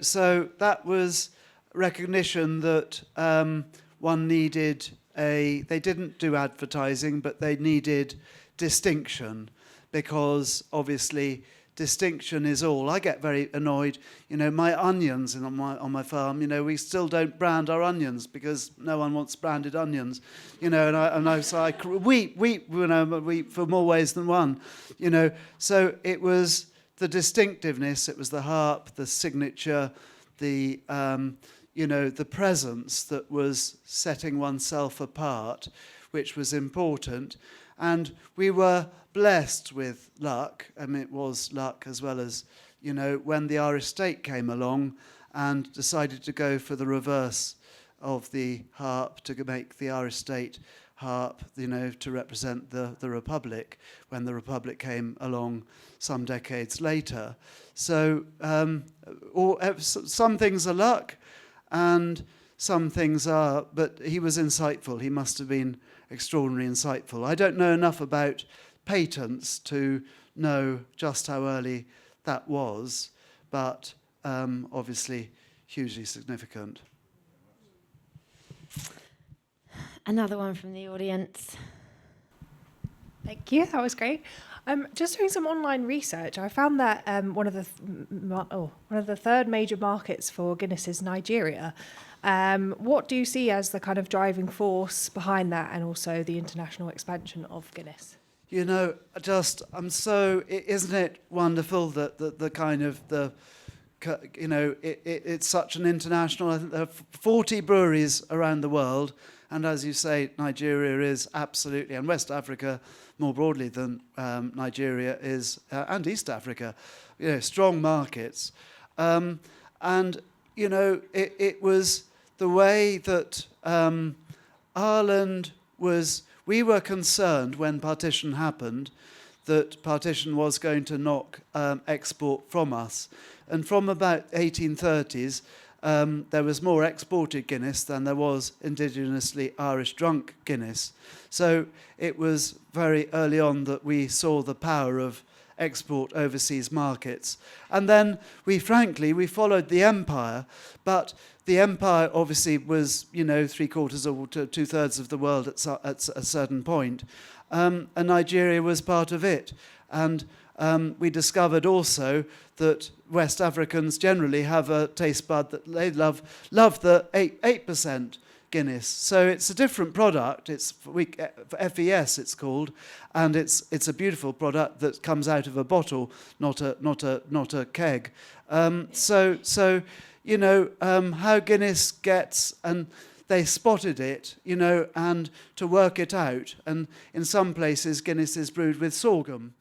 so that was recognition that one needed they didn't do advertising, but they needed distinction, because obviously distinction is all. I get very annoyed, my onions on my farm, we still don't brand our onions because no one wants branded onions, wheat for more ways than one, so it was the distinctiveness, it was the harp, the signature, the presence that was setting oneself apart, which was important. And we were blessed with luck, and it was luck as well as, when the Irish state came along and decided to go for the reverse of the harp, to make the Irish state harp, to represent the Republic, when the Republic came along some decades later. So some things are luck, and some things are, but he was insightful. He must have been extraordinarily insightful. I don't know enough about patents to know just how early that was, but obviously hugely significant. Another one from the audience. Thank you, that was great. Just doing some online research, I found that one of the third major markets for Guinness is Nigeria. What do you see as the kind of driving force behind that, and also the international expansion of Guinness? Isn't it wonderful that it's such an international. I think there are 40 breweries around the world, and as you say, Nigeria is absolutely, and West Africa more broadly than Nigeria is, and East Africa, strong markets. It was the way that Ireland was. We were concerned when partition happened that partition was going to knock export from us. And from about 1830s, there was more exported Guinness than there was indigenously Irish drunk Guinness. So it was very early on that we saw the power of export overseas markets. And then we followed the empire, but the empire obviously was, 3/4 or 2/3 of the world at a certain point. And Nigeria was part of it. And we discovered also that West Africans generally have a taste bud that they love the 8% Guinness. So it's a different product. It's FES it's called, and it's a beautiful product that comes out of a bottle, not a keg. So how Guinness gets, and they spotted it, and to work it out. And in some places, Guinness is brewed with sorghum,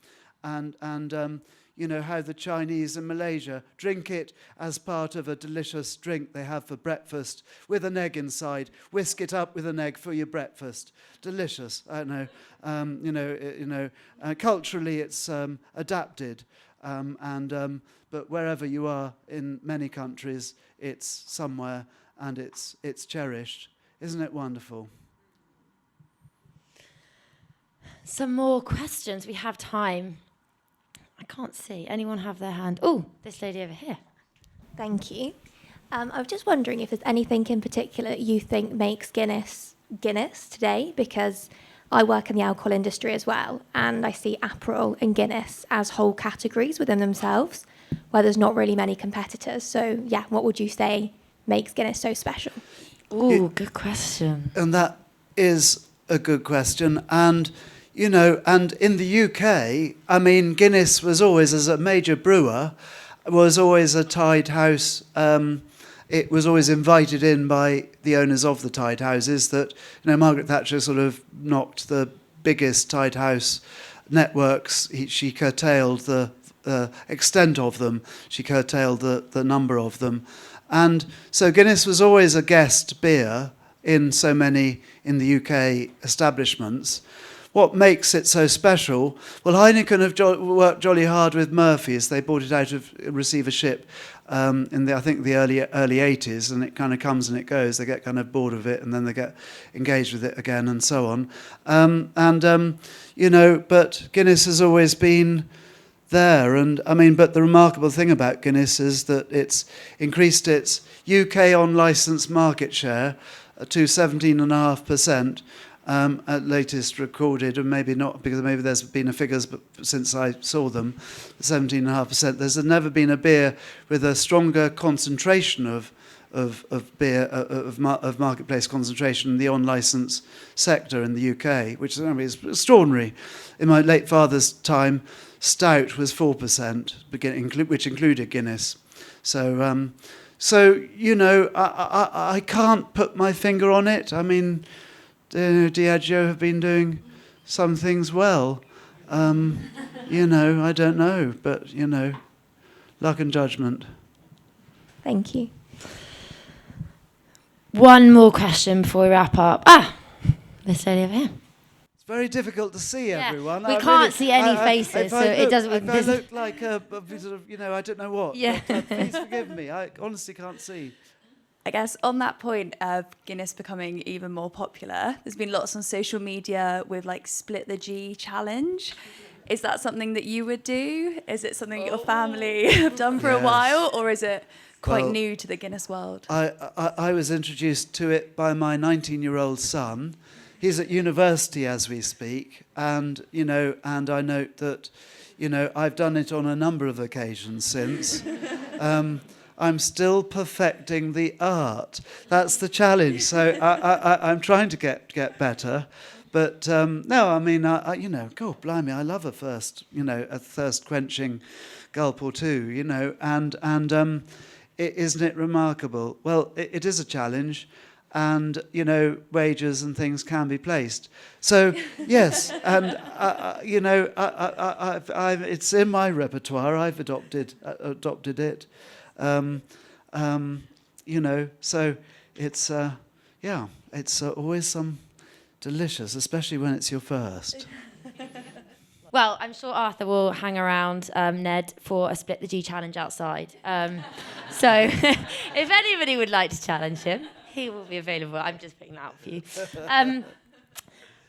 and how the Chinese in Malaysia drink it as part of a delicious drink they have for breakfast with an egg inside. Whisk it up with an egg for your breakfast. Delicious, I know. Culturally it's adapted, but wherever you are in many countries, it's somewhere and it's cherished. Isn't it wonderful? Some more questions. We have time. I can't see. Anyone have their hand? Oh, this lady over here. Thank you. I was just wondering if there's anything in particular you think makes Guinness today, because I work in the alcohol industry as well, and I see Aperol and Guinness as whole categories within themselves, where there's not really many competitors. So, yeah, what would you say makes Guinness so special? Oh, good question. And that is a good question. And and in the UK, I mean, Guinness was always, as a major brewer, was always a tied house. It was always invited in by the owners of the tied houses that, Margaret Thatcher sort of knocked the biggest tied house networks. She curtailed the extent of them. She curtailed the number of them. And so Guinness was always a guest beer in so many in the UK establishments. What makes it so special? Well, Heineken have worked jolly hard with Murphy's. They bought it out of receivership in the early 80s, and it kind of comes and it goes. They get kind of bored of it, and then they get engaged with it again, and so on. But Guinness has always been there. And but the remarkable thing about Guinness is that it's increased its UK on-licence market share to 17.5%. At latest recorded, and maybe not, because maybe there's been a figures, but since I saw them, 17.5%. There's never been a beer with a stronger concentration of beer of marketplace concentration in the on-licence sector in the UK, which is extraordinary. In my late father's time, stout was 4%, which included Guinness. So I can't put my finger on it. I mean, Diageo have been doing some things well. I don't know, but, luck and judgment. Thank you. One more question before we wrap up. This lady over here. It's very difficult to see everyone. We can't see any faces, so it doesn't... If I look like a sort of, I don't know what. Yeah. But, please forgive me. I honestly can't see. I guess on that point of Guinness becoming even more popular, there's been lots on social media with Split the G challenge. Is that something that you would do? Is it something your family have done for a while, or is it quite new to the Guinness world? I was introduced to it by my 19-year-old son. He's at university as we speak, and and I note that I've done it on a number of occasions since. I'm still perfecting the art. That's the challenge. So I'm trying to get better. But God blimey, I love a thirst-quenching gulp or two, and isn't it remarkable? Well, it is a challenge, and wagers and things can be placed. So yes, and it's in my repertoire. I've adopted it. So it's it's always some delicious, especially when it's your first. Well, I'm sure Arthur will hang around Ned for a Split the G challenge outside. So if anybody would like to challenge him, he will be available. I'm just putting that out for you.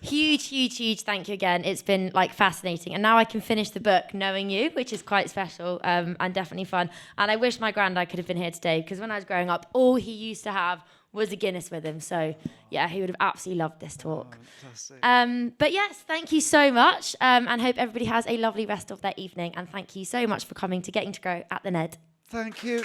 Huge thank you again. It's been fascinating, and now I can finish the book knowing you, which is quite special and definitely fun. And I wish my granddad could have been here today, because when I was growing up, all he used to have was a Guinness with him. So yeah, he would have absolutely loved this talk. But yes, thank you so much, and hope everybody has a lovely rest of their evening. And thank you so much for coming to Getting to Grow at the Ned. Thank you.